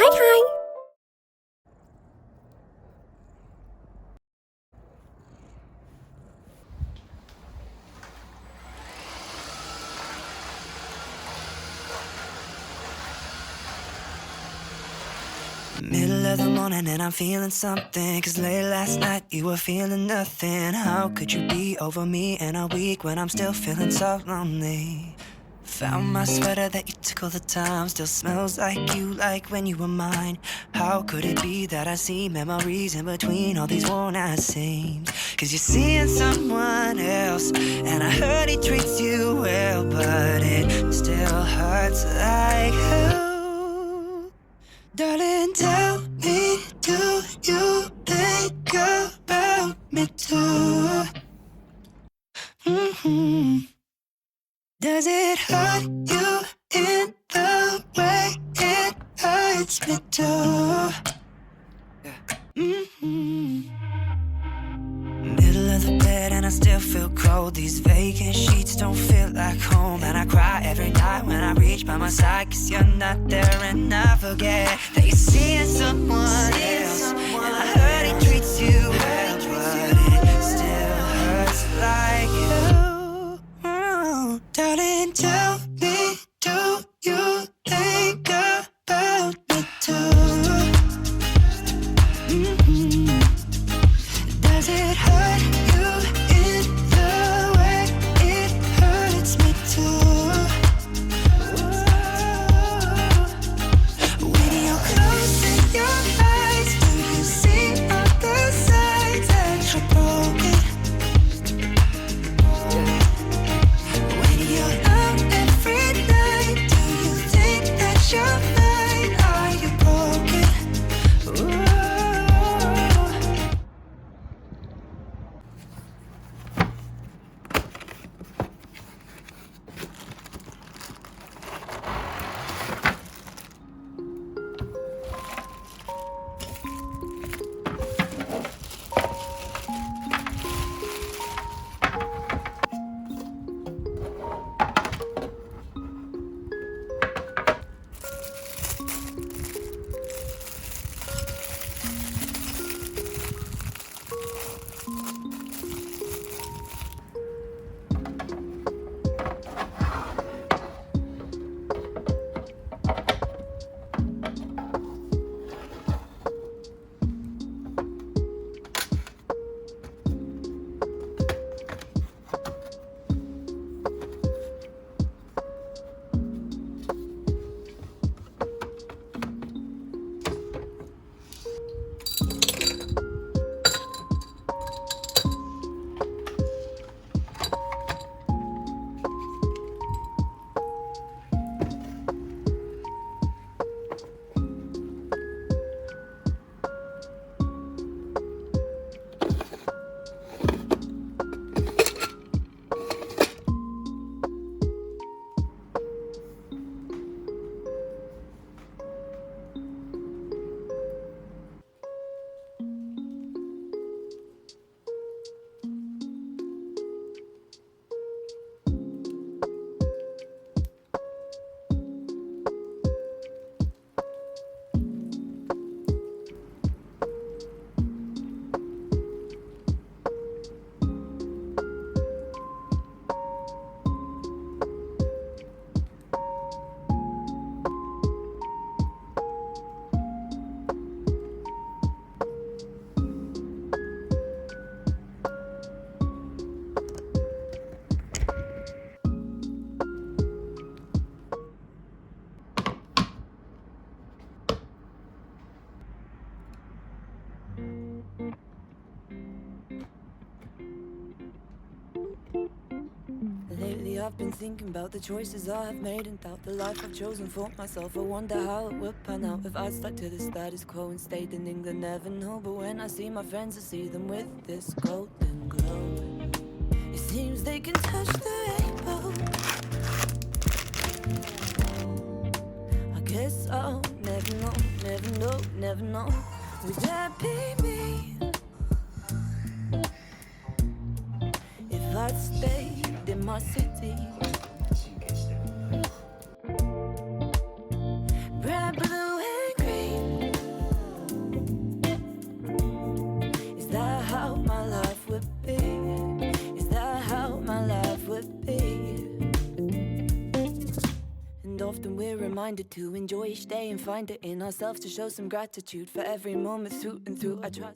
Hi, hi. Middle of the morning and I'm feeling something. Cause late last night you were feeling nothing. How could you be over me in a week when I'm still feeling so lonely? Found my sweater that you took all the time. Still smells like you, like when you were mine. How could it be that I see memories in between all these worn out seams? Cause you're seeing someone else, and I heard he treats you well, but it still hurts like hell. Darling, tell me, do you think about me too? Does it hurt you in the way it hurts me too? Middle of the bed and I still feel cold. These vacant sheets don't feel like home. And I cry every night when I reach by my side. Cause you're not there and I forget that you're seeing someone else. And I heard he treats you well, but it still hurts like hell. Darling, tell me, do you think about me too? Does it hurt you in the way it hurts me too? When you're closing your eyes, do you see all the signs that you're broken? When you're out every night, do you think that you're fine? Are you broken? Lately I've been thinking about the choices I have made and doubt the life I've chosen for myself. I wonder how it would pan out if I stuck to the status quo and stayed in England. Never know, but when I see my friends, I see them with this golden glow. It seems they can touch the rainbow. I guess I'll never know, never know, never know. Would that be me? If I'd stayed in my city. Red, blue and green. often we're reminded to enjoy each day and find it in ourselves to show some gratitude for every moment through and through. I try.